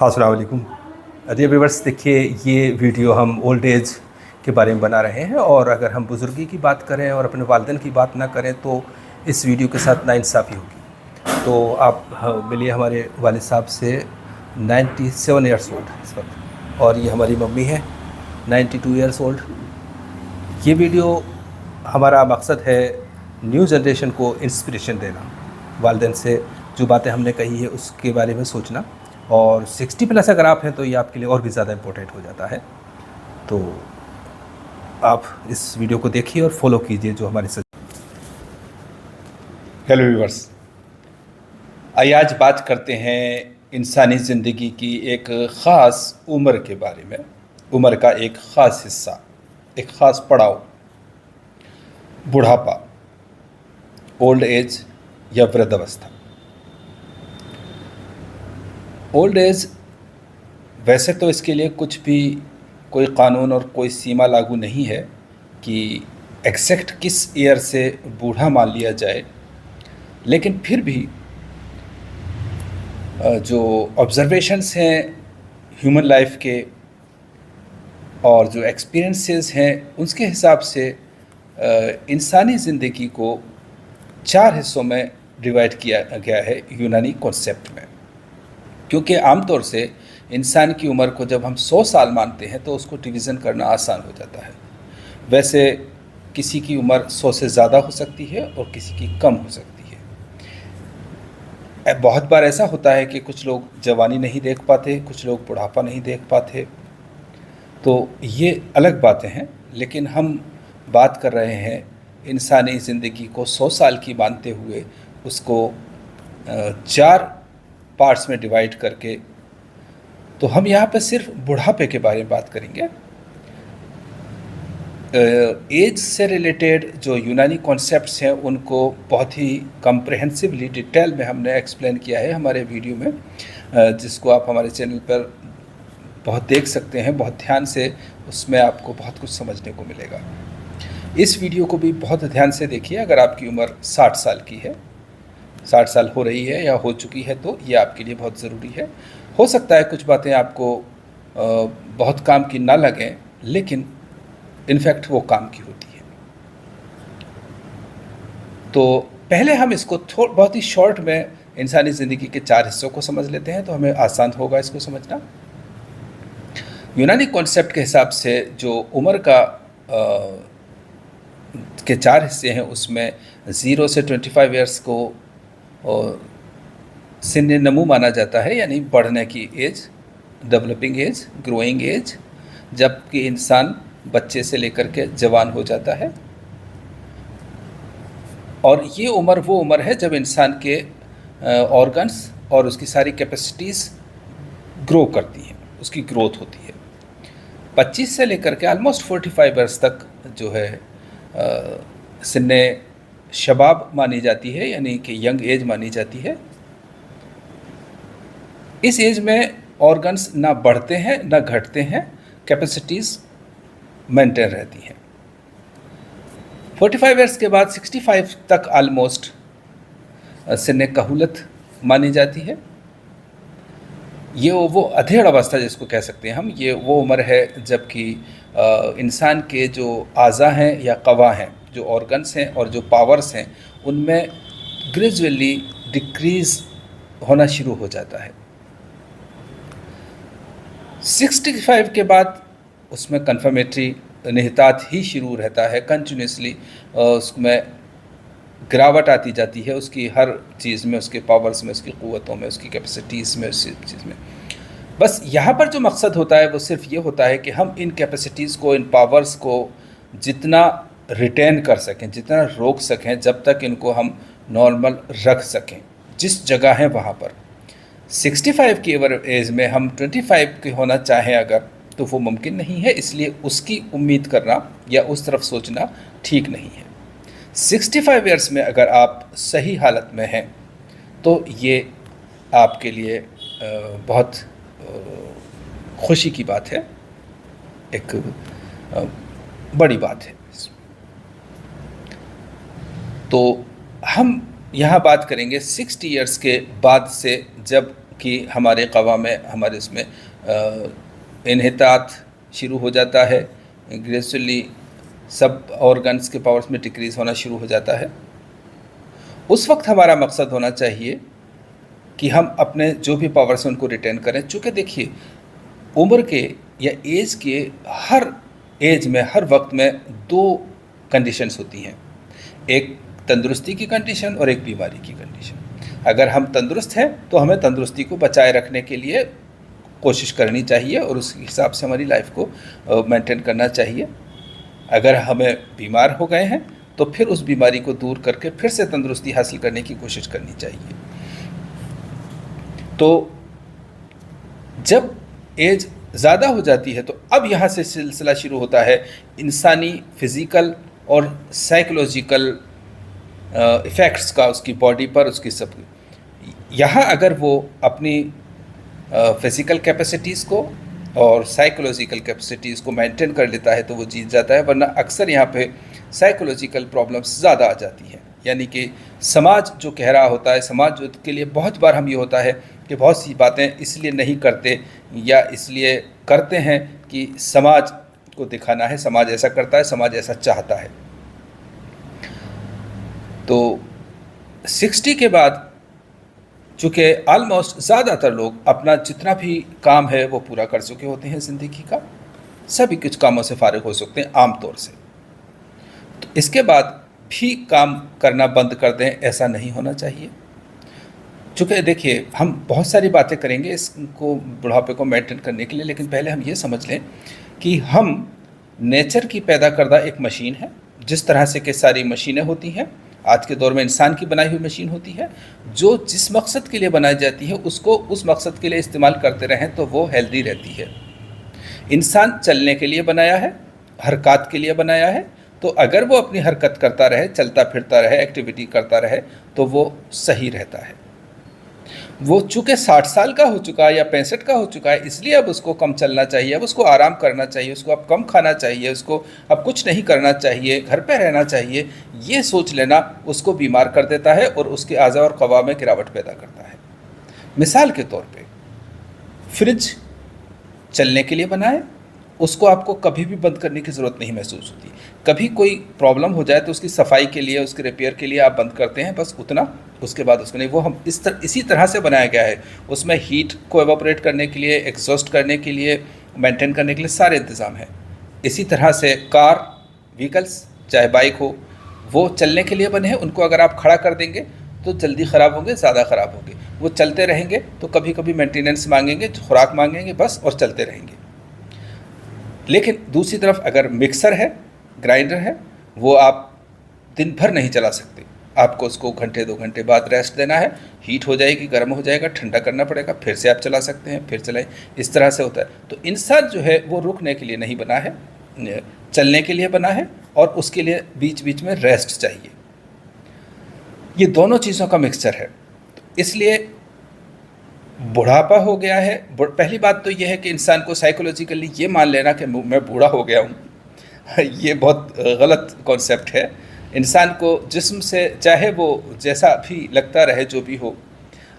अस्सलाम वालेकुम। अरे व्यूअर्स, देखिए ये वीडियो हम ओल्ड एज के बारे में बना रहे हैं और अगर हम बुज़ुर्गी की बात करें और अपने वालिदैन की बात ना करें तो इस वीडियो के साथ नाइंसाफ़ी होगी। तो आप मिलिए हमारे वालिद साहब से 97 ईयर्स ओल्ड इस वक्त, और ये हमारी मम्मी है 92 ईयर्स ओल्ड। ये वीडियो हमारा मकसद है न्यू जनरेशन को इंस्पिरेशन देना, वालिदैन से जो बातें हमने कही है उसके बारे में सोचना, और 60 प्लस अगर आप हैं तो ये आपके लिए और भी ज़्यादा इम्पोर्टेंट हो जाता है। तो आप इस वीडियो को देखिए और फॉलो कीजिए जो हमारे हेलो व्यूअर्स, आइए आज बात करते हैं इंसानी ज़िंदगी की एक ख़ास उम्र के बारे में। उम्र का एक ख़ास हिस्सा, एक ख़ास पड़ाव, बुढ़ापा, ओल्ड एज या वृद्धावस्था। ओल्ड एज, वैसे तो इसके लिए कुछ भी कोई कानून और कोई सीमा लागू नहीं है कि एग्जैक्ट किस ईयर से बूढ़ा मान लिया जाए, लेकिन फिर भी जो ऑब्जर्वेशंस हैं ह्यूमन लाइफ के और जो एक्सपीरियंसेस हैं उसके हिसाब से इंसानी ज़िंदगी को 4 हिस्सों में डिवाइड किया गया है यूनानी कॉन्सेप्ट में। क्योंकि आमतौर से इंसान की उम्र को जब हम 100 साल मानते हैं तो उसको डिवीज़न करना आसान हो जाता है। वैसे किसी की उम्र 100 से ज़्यादा हो सकती है और किसी की कम हो सकती है। बहुत बार ऐसा होता है कि कुछ लोग जवानी नहीं देख पाते, कुछ लोग बुढ़ापा नहीं देख पाते, तो ये अलग बातें हैं। लेकिन हम बात कर रहे हैं इंसानी ज़िंदगी को 100 साल की मानते हुए उसको 4 पार्ट्स में डिवाइड करके। तो हम यहाँ पे सिर्फ बुढ़ापे के बारे में बात करेंगे। एज से रिलेटेड जो यूनानी कॉन्सेप्ट्स हैं उनको बहुत ही कम्प्रहेंसिवली डिटेल में हमने एक्सप्लेन किया है हमारे वीडियो में, जिसको आप हमारे चैनल पर बहुत देख सकते हैं, बहुत ध्यान से। उसमें आपको बहुत कुछ समझने को मिलेगा। इस वीडियो को भी बहुत ध्यान से देखिए। अगर आपकी उम्र 60 साल की है, 60 साल हो रही है या हो चुकी है, तो ये आपके लिए बहुत ज़रूरी है। हो सकता है कुछ बातें आपको बहुत काम की ना लगें, लेकिन इनफैक्ट वो काम की होती है। तो पहले हम इसको बहुत ही शॉर्ट में इंसानी ज़िंदगी के 4 हिस्सों को समझ लेते हैं, तो हमें आसान होगा इसको समझना। यूनानी कॉन्सेप्ट के हिसाब से जो उम्र का के 4 हिस्से हैं, उसमें 0 से 25 ईयर्स को सिन्न नमू माना जाता है, यानी बढ़ने की age, developing age, growing age, जबकि इंसान बच्चे से लेकर के जवान हो जाता है। और ये उम्र वो उम्र है जब इंसान के ऑर्गन्स और उसकी सारी कैपेसिटीज़ ग्रो करती हैं, उसकी ग्रोथ होती है। 25 से लेकर के ऑलमोस्ट 45 ईयर्स तक जो है सिन्ने शबाब मानी जाती है, यानी कि यंग एज मानी जाती है। इस एज में ऑर्गन्स ना बढ़ते हैं ना घटते हैं, कैपेसिटीज़ मेंटेन रहती हैं। 45 ईयर्स के बाद 65 तक ऑलमोस्ट सिन्ने कहूलत मानी जाती है। ये वो अधेड़ अवस्था जिसको कह सकते हैं हम, ये वो उम्र है जबकि इंसान के जो आज़ा हैं या क़वा हैं, जो ऑर्गन्स हैं और जो पावर्स हैं, उनमें ग्रेजुअली डिक्रीज़ होना शुरू हो जाता है। 65 के बाद उसमें कन्फर्मेटरी निहितार्थ ही शुरू रहता है, कंटिन्यूसली उसमें गिरावट आती जाती है, उसकी हर चीज़ में, उसके पावर्स में, उसकी क़ुव्वतों में, उसकी कैपेसिटीज़ में, उस चीज़ में। बस यहाँ पर जो मकसद होता है वो सिर्फ ये होता है कि हम इन कैपेसिटीज़ को, इन पावर्स को जितना रिटेन कर सकें, जितना रोक सकें, जब तक इनको हम नॉर्मल रख सकें जिस जगह है वहाँ पर। 65 की एज में हम 25 के होना चाहें अगर, तो वो मुमकिन नहीं है, इसलिए उसकी उम्मीद करना या उस तरफ सोचना ठीक नहीं है। 65 ईयर्स में अगर आप सही हालत में हैं तो ये आपके लिए बहुत खुशी की बात है, एक बड़ी बात है। तो हम यहाँ बात करेंगे 60 ईयर्स के बाद से, जब कि हमारे क़वा में, हमारे उसमें इन्हितात शुरू हो जाता है, ग्रेजुअली सब ऑर्गन्स के पावर्स में डिक्रीज़ होना शुरू हो जाता है। उस वक्त हमारा मकसद होना चाहिए कि हम अपने जो भी पावर्स हैं उनको रिटेन करें। चूँकि देखिए, उम्र के या एज के हर एज में, हर वक्त में दो कंडीशंस होती हैं, एक तंदुरुस्ती की कंडीशन और एक बीमारी की कंडीशन। अगर हम तंदुरुस्त हैं तो हमें तंदुरुस्ती को बचाए रखने के लिए कोशिश करनी चाहिए और उस हिसाब से हमारी लाइफ को मेंटेन करना चाहिए। अगर हमें बीमार हो गए हैं तो फिर उस बीमारी को दूर करके फिर से तंदुरुस्ती हासिल करने की कोशिश करनी चाहिए। तो जब एज ज़्यादा हो जाती है तो अब यहाँ से सिलसिला शुरू होता है इंसानी फ़िज़िकल और साइकोलॉजिकल इफ़ेक्ट्स का उसकी बॉडी पर, उसकी सब। यहाँ अगर वो अपनी फ़िज़िकल कैपेसिटीज़ को और साइकोलॉजिकल कैपेसिटीज़ को मेंटेन कर लेता है तो वो जीत जाता है, वरना अक्सर यहाँ पे साइकोलॉजिकल प्रॉब्लम्स ज़्यादा आ जाती हैं। यानी कि समाज जो कह रहा होता है, समाज जो के लिए बहुत बार हम ये होता है कि बहुत सी बातें इसलिए नहीं करते या इसलिए करते हैं कि समाज को दिखाना है, समाज ऐसा करता है, समाज ऐसा चाहता है। तो 60 के बाद चूँकि ऑलमोस्ट ज़्यादातर लोग अपना जितना भी काम है वो पूरा कर चुके होते हैं ज़िंदगी का, सभी कुछ कामों से फारिग हो सकते हैं आम तौर से। तो इसके बाद भी काम करना बंद कर दें, ऐसा नहीं होना चाहिए। चूँकि देखिए, हम बहुत सारी बातें करेंगे इसको, बुढ़ापे को मेंटेन करने के लिए, लेकिन पहले हम ये समझ लें कि हम नेचर की पैदा करदा एक मशीन है। जिस तरह से कि सारी मशीनें होती हैं, आज के दौर में इंसान की बनाई हुई मशीन होती है, जो जिस मकसद के लिए बनाई जाती है उसको उस मकसद के लिए इस्तेमाल करते रहें तो वो हेल्दी रहती है। इंसान चलने के लिए बनाया है, हरकत के लिए बनाया है, तो अगर वो अपनी हरकत करता रहे, चलता फिरता रहे, एक्टिविटी करता रहे तो वो सही रहता है। वो चूँकि 60 साल का हो चुका है या 65 का हो चुका है, इसलिए अब उसको कम चलना चाहिए, अब उसको आराम करना चाहिए, उसको अब कम खाना चाहिए, उसको अब कुछ नहीं करना चाहिए, घर पे रहना चाहिए, ये सोच लेना उसको बीमार कर देता है और उसके आज़ा और क़वा में गिरावट पैदा करता है। मिसाल के तौर पे फ्रिज चलने के लिए बना है, उसको आपको कभी भी बंद करने की ज़रूरत नहीं महसूस होती। कभी कोई प्रॉब्लम हो जाए तो उसकी सफाई के लिए, उसके रिपेयर के लिए आप बंद करते हैं, बस उतना, उसके बाद उसको नहीं। वो हम इसी तरह से बनाया गया है। उसमें हीट को एवापोरेट करने के लिए, एग्जॉस्ट करने के लिए, मेंटेन करने के लिए सारे इंतज़ाम हैं। इसी तरह से कार, व्हीकल्स, चाहे बाइक हो, वो चलने के लिए बने हैं। उनको अगर आप खड़ा कर देंगे तो जल्दी ख़राब होंगे, ज़्यादा ख़राब होंगे। वो चलते रहेंगे तो कभी कभी मेंटेनेंस मांगेंगे, खुराक मांगेंगे, बस, और चलते रहेंगे। लेकिन दूसरी तरफ अगर मिक्सर है, ग्राइंडर है, वो आप दिन भर नहीं चला सकते। आपको उसको घंटे 2 घंटे बाद रेस्ट देना है, हीट हो जाएगी, गर्म हो जाएगा, ठंडा करना पड़ेगा, फिर से आप चला सकते हैं, फिर चलाएं। इस तरह से होता है। तो इंसान जो है वो रुकने के लिए नहीं बना है, चलने के लिए बना है, और उसके लिए बीच बीच में रेस्ट चाहिए। ये दोनों चीज़ों का मिक्सचर है। तो इसलिए बुढ़ापा हो गया है। पहली बात तो ये है कि इंसान को साइकोलॉजिकली ये मान लेना कि मैं बूढ़ा हो गया हूँ, ये बहुत गलत कॉन्सेप्ट है। इंसान को जिस्म से चाहे वो जैसा भी लगता रहे, जो भी हो,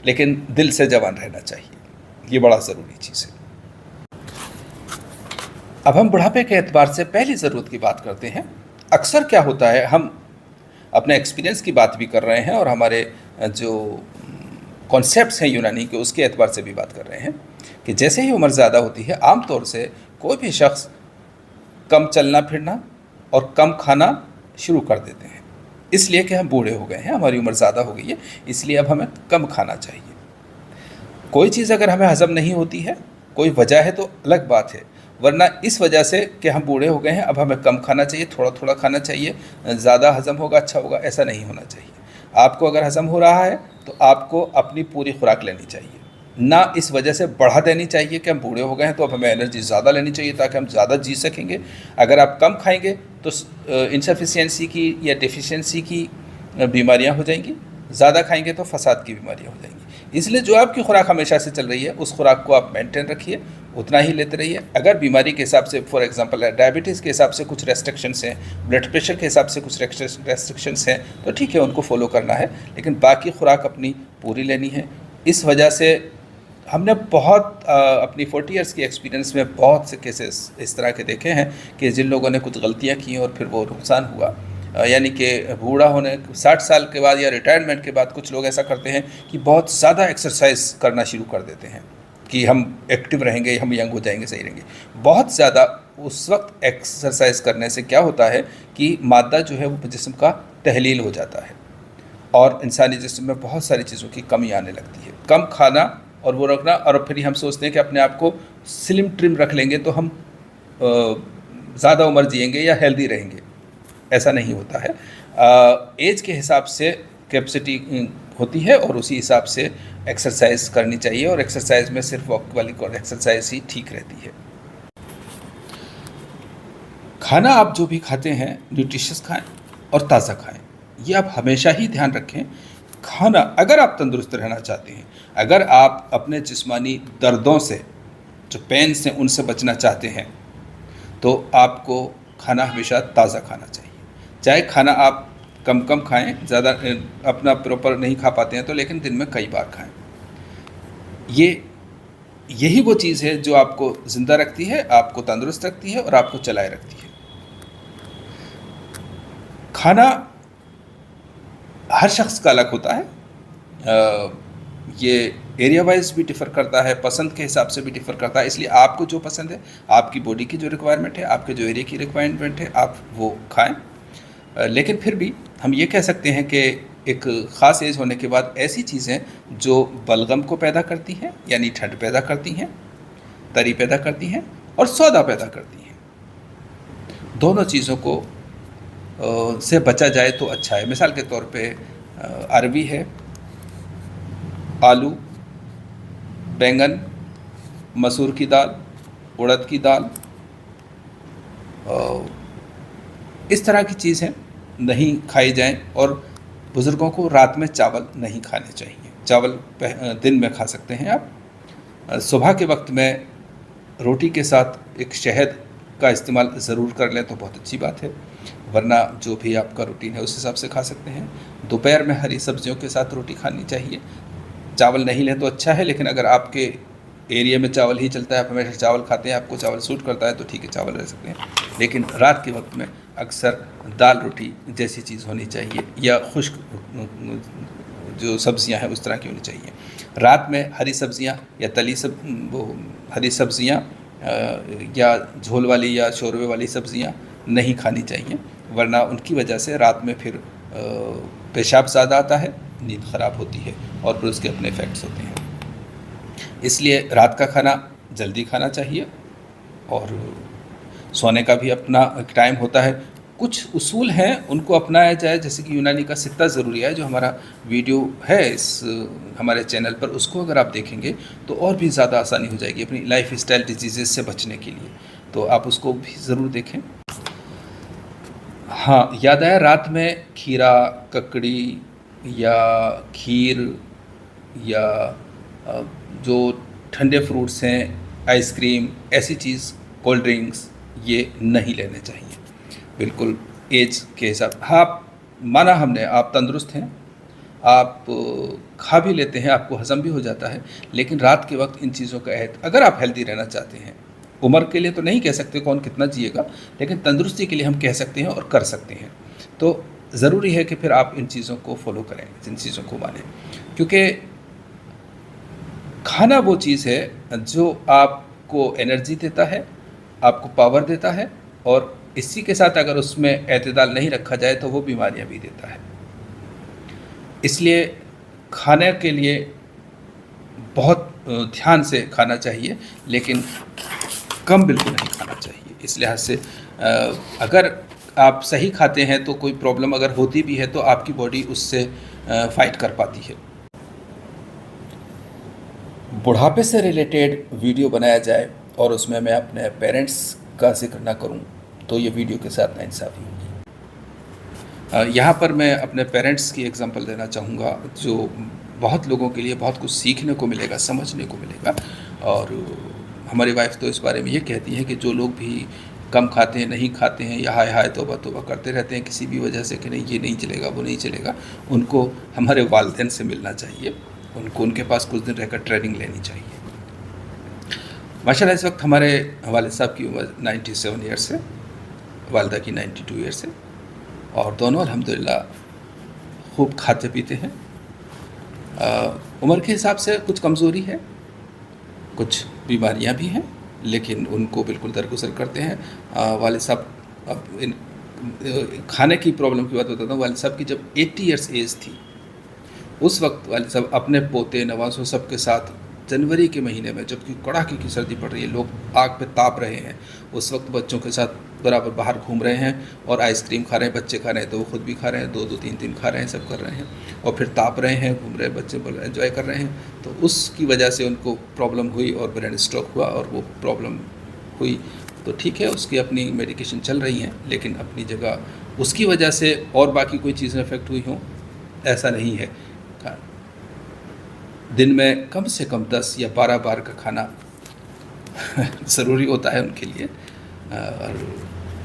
लेकिन दिल से जवान रहना चाहिए। ये बड़ा ज़रूरी चीज़ है। अब हम बुढ़ापे के एतबार से पहली ज़रूरत की बात करते हैं। अक्सर क्या होता है, हम अपने एक्सपीरियंस की बात भी कर रहे हैं और हमारे जो कॉन्सेप्ट्स हैं यूनानी के, उसके एतबार से भी बात कर रहे हैं कि जैसे ही उम्र ज़्यादा होती है, आम तौर से कोई भी शख्स कम चलना फिरना और कम खाना शुरू कर देते हैं, इसलिए कि हम बूढ़े हो गए हैं, हमारी उम्र ज़्यादा हो गई है, इसलिए अब हमें कम खाना चाहिए। कोई चीज़ अगर हमें हज़म नहीं होती है, कोई वजह है तो अलग बात है, वरना इस वजह से कि हम बूढ़े हो गए हैं अब हमें कम खाना चाहिए, थोड़ा थोड़ा खाना चाहिए, ज़्यादा हज़म होगा अच्छा होगा, ऐसा नहीं होना चाहिए। आपको अगर हज़म हो रहा है तो आपको अपनी पूरी खुराक लेनी चाहिए, ना इस वजह से बढ़ा देनी चाहिए कि हम बूढ़े हो गए हैं तो अब हमें एनर्जी ज़्यादा लेनी चाहिए ताकि हम ज़्यादा जी सकेंगे। अगर आप कम खाएंगे तो इनसफिशिएंसी की या डेफिशिएंसी की बीमारियां हो जाएंगी, ज़्यादा खाएंगे तो फसाद की बीमारियां हो जाएंगी। इसलिए जो आपकी खुराक हमेशा से चल रही है उस खुराक को आप मेंटेन रखिए, उतना ही लेते रहिए। अगर बीमारी के हिसाब से, फॉर एग्जांपल डायबिटीज़ के हिसाब से कुछ रेस्ट्रिक्शंस हैं, ब्लड प्रेशर के हिसाब से कुछ रेस्ट्रिक्शंस हैं, तो ठीक है, उनको फॉलो करना है, लेकिन बाकी खुराक अपनी पूरी लेनी है। इस वजह से हमने बहुत अपनी 40 इयर्स की एक्सपीरियंस में बहुत से केसेस इस तरह के देखे हैं कि जिन लोगों ने कुछ गलतियां की और फिर वो नुकसान हुआ। यानी कि बूढ़ा होने 60 साल के बाद या रिटायरमेंट के बाद कुछ लोग ऐसा करते हैं कि बहुत ज़्यादा एक्सरसाइज करना शुरू कर देते हैं कि हम एक्टिव रहेंगे, हम यंग हो जाएंगे, सही रहेंगे। बहुत ज़्यादा उस वक्त एक्सरसाइज करने से क्या होता है कि मादा जो है वो जिस्म का तहलील हो जाता है और इंसानी जिस्म में बहुत सारी चीज़ों की कमी आने लगती है। कम खाना और वो रखना, और फिर हम सोचते हैं कि अपने आप को स्लिम ट्रिम रख लेंगे तो हम ज़्यादा उम्र जिएंगे या हेल्दी रहेंगे। ऐसा नहीं होता है। एज के हिसाब से कैपेसिटी होती है और उसी हिसाब से एक्सरसाइज करनी चाहिए, और एक्सरसाइज में सिर्फ वॉक वाली एक्सरसाइज ही ठीक रहती है। खाना आप जो भी खाते हैं न्यूट्रिशियस खाएं और ताज़ा खाएं, ये आप हमेशा ही ध्यान रखें। खाना, अगर आप तंदुरुस्त रहना चाहते हैं, अगर आप अपने जिस्मानी दर्दों से, जो पेन्स हैं, उनसे बचना चाहते हैं, तो आपको खाना हमेशा ताज़ा खाना चाहिए। चाहे खाना आप कम कम खाएं, ज़्यादा अपना प्रॉपर नहीं खा पाते हैं तो, लेकिन दिन में कई बार खाएं। यही वो चीज़ है जो आपको ज़िंदा रखती है, आपको तंदुरुस्त रखती है और आपको चलाए रखती है। खाना हर शख्स का अलग होता है। ये एरिया वाइज भी डिफ़र करता है, पसंद के हिसाब से भी डिफ़र करता है। इसलिए आपको जो पसंद है, आपकी बॉडी की जो रिक्वायरमेंट है, आपके जो एरिया की रिक्वायरमेंट है, आप वो खाएं। लेकिन फिर भी हम ये कह सकते हैं कि एक ख़ास एज होने के बाद ऐसी चीज़ें जो बलगम को पैदा करती हैं, यानी ठंड पैदा करती हैं, तरी पैदा करती हैं और सौदा पैदा करती हैं, दोनों चीज़ों को से बचा जाए तो अच्छा है। मिसाल के तौर पे अरबी है, आलू, बैंगन, मसूर की दाल, उड़द की दाल, इस तरह की चीज़ें नहीं खाई जाएं। और बुज़ुर्गों को रात में चावल नहीं खाने चाहिए। चावल दिन में खा सकते हैं आप। सुबह के वक्त में रोटी के साथ एक शहद का इस्तेमाल ज़रूर कर लें तो बहुत अच्छी बात है, वरना जो भी आपका रूटीन है उस हिसाब से खा सकते हैं। दोपहर में हरी सब्जियों के साथ रोटी खानी चाहिए। चावल नहीं लें तो अच्छा है, लेकिन अगर आपके एरिया में चावल ही चलता है, आप हमेशा चावल खाते हैं, आपको चावल सूट करता है तो ठीक है, चावल रह सकते हैं। लेकिन रात के वक्त में अक्सर दाल रोटी जैसी चीज़ होनी चाहिए, या खुश्क जो सब्ज़ियां हैं उस तरह की होनी चाहिए। रात में हरी सब्ज़ियां या हरी सब्ज़ियां या झोल वाली या शोरबे वाली सब्ज़ियां नहीं खानी चाहिए, वरना उनकी वजह से रात में फिर पेशाब ज़्यादा आता है, नींद ख़राब होती है और फिर उसके अपने इफ़ेक्ट्स होते हैं। इसलिए रात का खाना जल्दी खाना चाहिए और सोने का भी अपना एक टाइम होता है। कुछ उसूल हैं, उनको अपनाया जाए, जैसे कि यूनानी का सित्ता ज़रूरी है, जो हमारा वीडियो है इस हमारे चैनल पर, उसको अगर आप देखेंगे तो और भी ज़्यादा आसानी हो जाएगी अपनी लाइफ स्टाइल डिजीज़ से बचने के लिए, तो आप उसको भी ज़रूर देखें। हाँ, याद आया, रात में खीरा, ककड़ी या खीर या जो ठंडे फ्रूट्स हैं, आइसक्रीम, ऐसी चीज़, कोल्ड ड्रिंक्स, ये नहीं लेने चाहिए बिल्कुल एज के हिसाब। हाँ, माना हमने, आप तंदुरुस्त हैं, आप खा भी लेते हैं, आपको हज़म भी हो जाता है, लेकिन रात के वक्त इन चीज़ों का अगर आप हेल्दी रहना चाहते हैं, उम्र के लिए तो नहीं कह सकते कौन कितना जिएगा, लेकिन तंदुरुस्ती के लिए हम कह सकते हैं और कर सकते हैं, तो ज़रूरी है कि फिर आप इन चीज़ों को फॉलो करें, इन चीज़ों को मानें, क्योंकि खाना वो चीज़ है जो आपको एनर्जी देता है, आपको पावर देता है, और इसी के साथ अगर उसमें एतदाल नहीं रखा जाए तो वो बीमारियां भी देता है। इसलिए खाने के लिए बहुत ध्यान से खाना चाहिए, लेकिन कम बिल्कुल नहीं खाना चाहिए। इस लिहाज से अगर आप सही खाते हैं तो कोई प्रॉब्लम अगर होती भी है तो आपकी बॉडी उससे फाइट कर पाती है। बुढ़ापे से रिलेटेड वीडियो बनाया जाए और उसमें मैं अपने पेरेंट्स का जिक्र ना करूं तो ये वीडियो के साथ नाइंसाफ़ी होगी। यहाँ पर मैं अपने पेरेंट्स की एग्जांपल देना चाहूँगा, जो बहुत लोगों के लिए बहुत कुछ सीखने को मिलेगा, समझने को मिलेगा। और हमारी वाइफ तो इस बारे में ये कहती है कि जो लोग भी कम खाते हैं, नहीं खाते हैं, या हाय हाय तौबा तौबा करते रहते हैं किसी भी वजह से कि नहीं ये नहीं चलेगा, वो नहीं चलेगा, उनको हमारे वालिदैन से मिलना चाहिए। उनको उनके पास कुछ दिन रहकर ट्रेनिंग लेनी चाहिए। माशाल्लाह इस वक्त हमारे वालिद साहब की उम्र 97 ईयर्स है, वालदा की 92 ईयर्स है, और दोनों अल्हम्दुलिल्लाह खूब खाते पीते हैं। उम्र के हिसाब से कुछ कमज़ोरी है, कुछ बीमारियां भी हैं, लेकिन उनको बिल्कुल दरगुजर करते हैं। वालिद साहब, अब इन खाने की प्रॉब्लम की बात बताता हूँ। वालिद साहब की जब 80 ईयर्स एज थी, उस वक्त वालिद साहब अपने पोते नवाज़ों सब के साथ जनवरी के महीने में, जबकि कड़ाके की सर्दी पड़ रही है, लोग आग पे ताप रहे हैं, उस वक्त बच्चों के साथ बराबर बाहर घूम रहे हैं और आइसक्रीम खा रहे हैं। बच्चे खा रहे हैं तो वो खुद भी खा रहे हैं, 2-2 3-3 खा रहे हैं, सब कर रहे हैं, और फिर ताप रहे हैं, घूम रहे हैं, बच्चे एंजॉय कर रहे हैं। तो उसकी वजह से उनको प्रॉब्लम हुई और ब्रेन स्ट्रोक हुआ, और वो प्रॉब्लम हुई तो ठीक है, उसकी अपनी मेडिकेशन चल रही हैं, लेकिन अपनी जगह उसकी वजह से और बाकी कोई चीज़ें अफेक्ट हुई हों ऐसा नहीं है। दिन में कम से कम 10 या 12 बार का खाना ज़रूरी होता है उनके लिए, और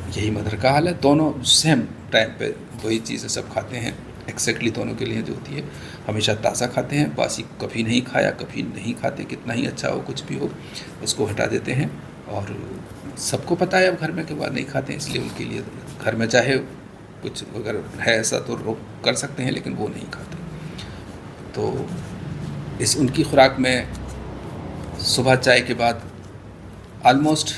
यही मदर का हाल है। दोनों सेम टाइम पे वही चीज़ें सब खाते हैं, एक्जैक्टली दोनों के लिए जो होती है। हमेशा ताज़ा खाते हैं, बासी कभी नहीं खाया, कभी नहीं खाते, कितना ही अच्छा हो कुछ भी हो उसको हटा देते हैं। और सबको पता है अब घर में के बाद नहीं खाते हैं, इसलिए उनके लिए घर में चाहे कुछ अगर है ऐसा तो रोक कर सकते हैं, लेकिन वो नहीं खाते। तो इस उनकी खुराक में सुबह चाय के बाद आलमोस्ट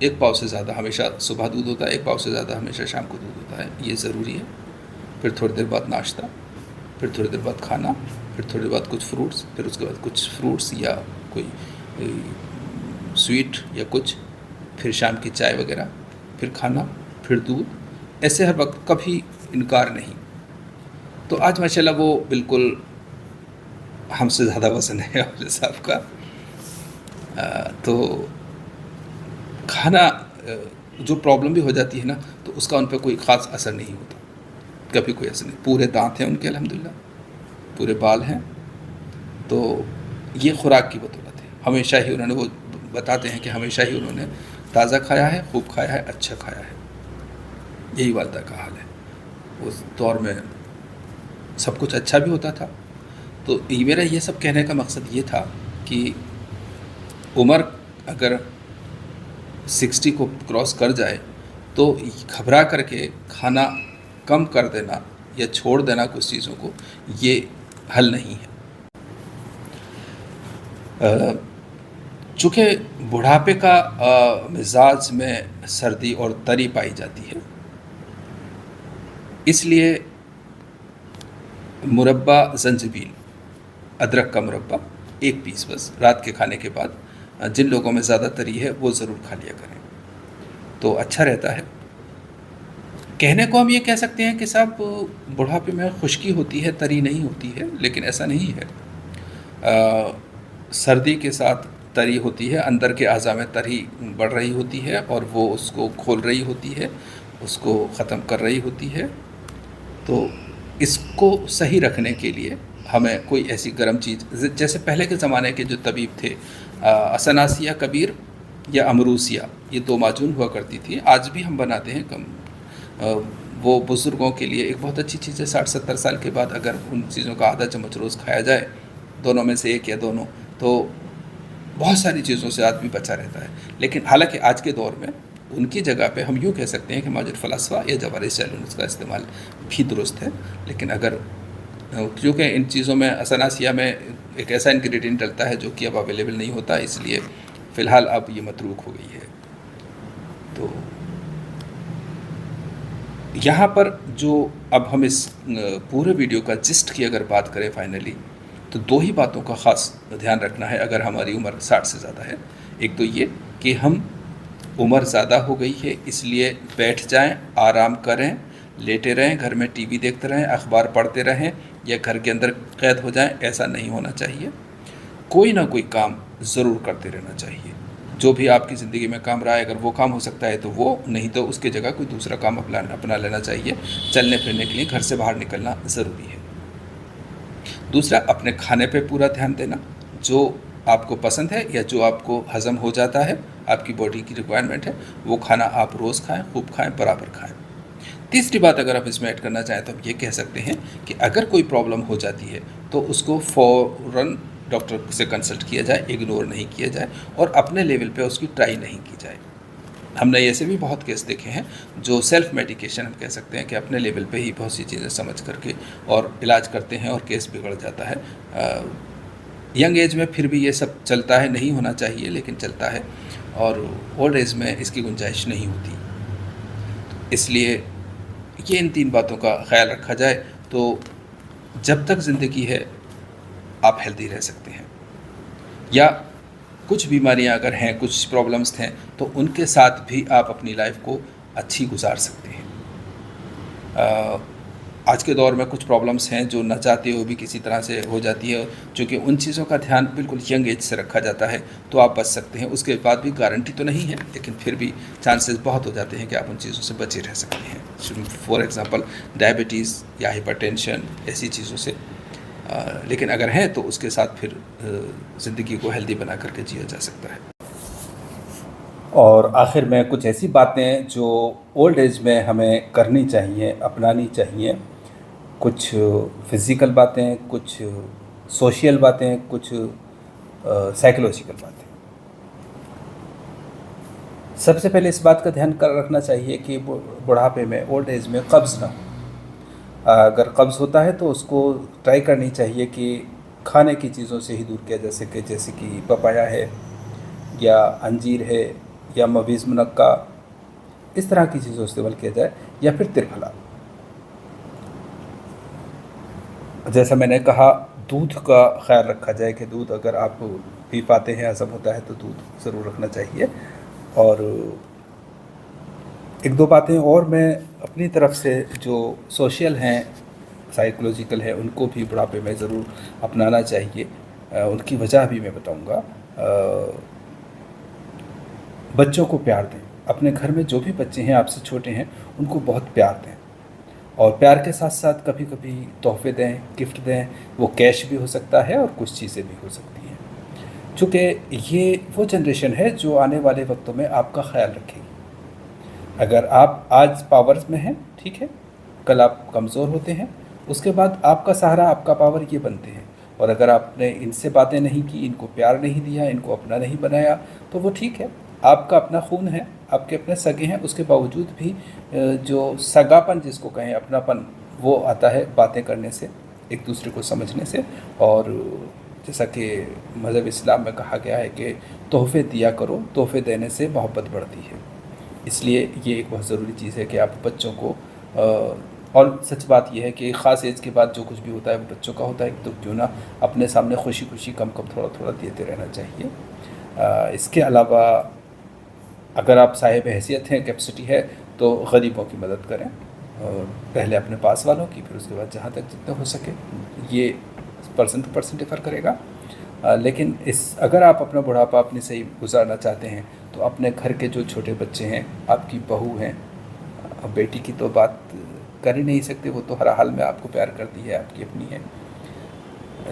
1 पाव से ज़्यादा हमेशा सुबह दूध होता है, 1 पाव से ज़्यादा हमेशा शाम को दूध होता है, ये ज़रूरी है। फिर थोड़ी देर बाद नाश्ता, फिर थोड़ी देर बाद खाना, फिर थोड़ी देर बाद कुछ फ्रूट्स, फिर उसके बाद कुछ फ्रूट्स या कोई स्वीट या कुछ, फिर शाम की चाय वगैरह, फिर खाना, फिर दूध, ऐसे हर वक्त, कभी इनकार नहीं। तो आज माशाल्लाह वो बिल्कुल हमसे ज़्यादा वज़न है वाले साहब का। तो खाना जो प्रॉब्लम भी हो जाती है ना, तो उसका उन पर कोई ख़ास असर नहीं होता, कभी कोई असर नहीं। पूरे दांत हैं उनके अल्हम्दुलिल्लाह, पूरे बाल हैं, तो ये खुराक की बदौलत है। हमेशा ही उन्होंने, वो बताते हैं कि हमेशा ही उन्होंने ताज़ा खाया है, खूब खाया है, अच्छा खाया है। यही वालदा का हाल है। उस दौर में सब कुछ अच्छा भी होता था। तो मेरा ये सब कहने का मकसद ये था कि उम्र अगर 60 को क्रॉस कर जाए तो घबरा करके खाना कम कर देना या छोड़ देना कुछ चीज़ों को, ये हल नहीं है। चूँकि बुढ़ापे का मिजाज में सर्दी और तरी पाई जाती है, इसलिए मुरब्बा ज़ंजबील, अदरक का मुरब्बा 1 पीस बस रात के खाने के बाद, जिन लोगों में ज़्यादा तरी है वो ज़रूर खा लिया करें, तो अच्छा रहता है। कहने को हम ये कह सकते हैं कि साहब बुढ़ापे में खुश्की होती है, तरी नहीं होती है, लेकिन ऐसा नहीं है। सर्दी के साथ तरी होती है, अंदर के अज़ा में तरी बढ़ रही होती है और वो उसको खोल रही होती है, उसको ख़त्म कर रही होती है। तो इसको सही रखने के लिए हमें कोई ऐसी गर्म चीज़, जैसे पहले के ज़माने के जो तबीब थे, असनासिया कबीर या अमरूसिया, ये 2 माजून हुआ करती थी, आज भी हम बनाते हैं कम। वो बुज़ुर्गों के लिए एक बहुत अच्छी चीज़ है। 60-70 साल के बाद अगर उन चीज़ों का आधा चम्मच रोज़ खाया जाए, दोनों में से एक या दोनों, तो बहुत सारी चीज़ों से आदमी बचा रहता है। लेकिन हालांकि आज के दौर में उनकी जगह पे हम यूँ कह सकते हैं कि माजुर फ़लसफ़ा या जवारिस सैलून का इस्तेमाल भी दुरुस्त है। लेकिन अगर, क्योंकि इन चीज़ों में असनासिया में एक ऐसा इंग्रेडिएंट डलता है जो कि अब अवेलेबल नहीं होता, इसलिए फ़िलहाल अब ये मतरूक हो गई है। तो यहाँ पर जो अब हम इस पूरे वीडियो का जिस्ट की अगर बात करें फाइनली, तो 2 ही बातों का ख़ास ध्यान रखना है अगर हमारी उम्र 60 से ज़्यादा है। एक तो ये कि हम उम्र ज़्यादा हो गई है इसलिए बैठ जाएं, आराम करें, लेटे रहें, घर में टीवी देखते रहें, अखबार पढ़ते रहें या घर के अंदर कैद हो जाएं, ऐसा नहीं होना चाहिए। कोई ना कोई काम ज़रूर करते रहना चाहिए। जो भी आपकी ज़िंदगी में काम रहा है, अगर वो काम हो सकता है तो वो, नहीं तो उसकी जगह कोई दूसरा काम अपना लेना चाहिए। चलने फिरने के लिए घर से बाहर निकलना ज़रूरी है। दूसरा, अपने खाने पे पूरा ध्यान देना। जो आपको पसंद है या जो आपको हज़म हो जाता है, आपकी बॉडी की रिक्वायरमेंट है, वो खाना आप रोज़ खाएं, खूब खाएं, बराबर खाएं। तीसरी बात अगर आप इसमें ऐड करना चाहें तो हम ये कह सकते हैं कि अगर कोई प्रॉब्लम हो जाती है तो उसको फ़ौरन डॉक्टर से कंसल्ट किया जाए, इग्नोर नहीं किया जाए और अपने लेवल पे उसकी ट्राई नहीं की जाए। हमने ऐसे भी बहुत केस देखे हैं जो सेल्फ मेडिकेशन हम कह सकते हैं कि अपने लेवल पे ही बहुत सी चीज़ें समझ करके और इलाज करते हैं और केस बिगड़ जाता है। यंग एज में फिर भी ये सब चलता है, नहीं होना चाहिए लेकिन चलता है, और ओल्ड एज में इसकी गुंजाइश नहीं होती। इसलिए ये इन 3 बातों का ख्याल रखा जाए तो जब तक ज़िंदगी है आप हेल्दी रह सकते हैं। या कुछ बीमारियां अगर हैं, कुछ प्रॉब्लम्स हैं, तो उनके साथ भी आप अपनी लाइफ को अच्छी गुजार सकते हैं। आज के दौर में कुछ प्रॉब्लम्स हैं जो न चाहते हुए भी किसी तरह से हो जाती है, चूँकि उन चीज़ों का ध्यान बिल्कुल यंग एज से रखा जाता है तो आप बच सकते हैं। उसके बाद भी गारंटी तो नहीं है, लेकिन फिर भी चांसेस बहुत हो जाते हैं कि आप उन चीज़ों से बचे रह सकते हैं। फॉर एग्ज़ाम्पल डायबिटीज़ या हाइपरटेंशन, ऐसी चीज़ों से। लेकिन अगर है तो उसके साथ फिर ज़िंदगी को हेल्दी बना करके जिया जा सकता है। और आखिर में कुछ ऐसी बातें जो ओल्ड एज में हमें करनी चाहिए, अपनानी चाहिए। कुछ फिज़िकल बातें, कुछ सोशल बातें, कुछ साइकोलॉजिकल बातें। सबसे पहले इस बात का ध्यान कर रखना चाहिए कि बुढ़ापे में, ओल्ड एज में कब्ज़ ना हो। अगर कब्ज़ होता है तो उसको ट्राई करनी चाहिए कि खाने की चीज़ों से ही दूर किया जा सके, जैसे कि पपाया है या अंजीर है या मवीज़ मुनक्का, इस तरह की चीज़ों इस्तेमाल किया जाए, या फिर त्रिफला। जैसा मैंने कहा, दूध का ख्याल रखा जाए कि दूध अगर आप पी पाते हैं, हज़म होता है, तो दूध ज़रूर रखना चाहिए। और 1-2 बातें और मैं अपनी तरफ से जो सोशल हैं, साइकोलॉजिकल है, उनको भी बुढ़ापे में ज़रूर अपनाना चाहिए। उनकी वजह भी मैं बताऊंगा। बच्चों को प्यार दें। अपने घर में जो भी बच्चे हैं आपसे छोटे हैं उनको बहुत प्यार दें, और प्यार के साथ साथ कभी कभी तोहफे दें, गिफ्ट दें। वो कैश भी हो सकता है और कुछ चीज़ें भी हो सकती हैं, चूँकि ये वो जनरेशन है जो आने वाले वक्तों में आपका ख्याल रखेगी। अगर आप आज पावर्स में हैं, ठीक है, कल आप कमज़ोर होते हैं, उसके बाद आपका सहारा, आपका पावर ये बनते हैं। और अगर आपने इनसे बातें नहीं की, इनको प्यार नहीं दिया, इनको अपना नहीं बनाया, तो वो ठीक है, आपका अपना खून है, आपके अपने सगे हैं, उसके बावजूद भी जो सगापन जिसको कहें, अपनापन, वो आता है बातें करने से, एक दूसरे को समझने से। और जैसा कि मज़हब इस्लाम में कहा गया है कि तोहफ़े दिया करो, तोहफ़े देने से मोहब्बत बढ़ती है। इसलिए ये एक बहुत ज़रूरी चीज़ है कि आप बच्चों को, और सच बात यह है कि ख़ास एज के बाद जो कुछ भी होता है वो बच्चों का होता है, तो क्यों ना अपने सामने खुशी खुशी कम कम थोड़ा थोड़ा देते रहना चाहिए। इसके अलावा अगर आप साहिब हैसियत हैं, कैपेसिटी है, तो गरीबों की मदद करें, और पहले अपने पास वालों की, फिर उसके बाद जहाँ तक जितना हो सके। ये पर्सन टू पर्सन डिफ़र करेगा, लेकिन अगर आप अपना बुढ़ापा अपने सही गुजारना चाहते हैं तो अपने घर के जो छोटे बच्चे हैं, आपकी बहू हैं, बेटी की तो बात कर ही नहीं सकते, वो तो हर हाल में आपको प्यार करती है, आपकी अपनी है,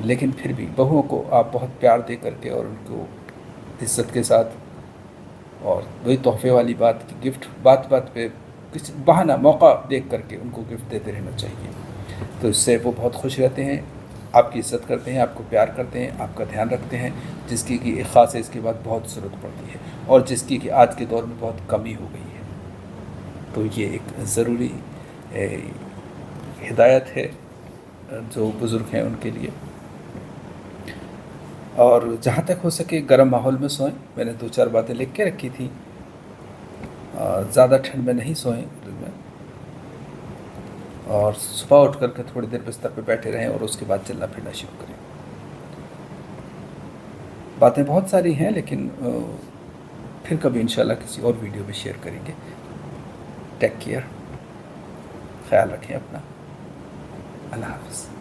लेकिन फिर भी बहुओं को आप बहुत प्यार दे करके और उनको इज़्ज़त के साथ, और वही तोहफे वाली बात की गिफ्ट, बात बात पे किसी बहाना, मौका देख करके उनको गिफ्ट देते रहना चाहिए। तो इससे वो बहुत खुश रहते हैं, आपकी इज़्ज़त करते हैं, आपको प्यार करते हैं, आपका ध्यान रखते हैं, जिसकी कि एक ख़ास है इसके बाद बहुत ज़रूरत पड़ती है, और जिसकी कि आज के दौर में बहुत कमी हो गई है। तो ये एक ज़रूरी हिदायत है जो बुज़ुर्ग हैं उनके लिए। और जहाँ तक हो सके गर्म माहौल में सोएं। मैंने 2-4 बातें लिख के रखी थी। ज़्यादा ठंड में नहीं सोएं में, और सुबह उठ करके थोड़ी देर बिस्तर पे बैठे रहें और उसके बाद चलना फिरना शुरू करें। बातें बहुत सारी हैं, लेकिन फिर कभी इंशाल्लाह किसी और वीडियो में शेयर करेंगे। टेक केयर, ख्याल रखें अपना। अल्लाह हाफ़िज़।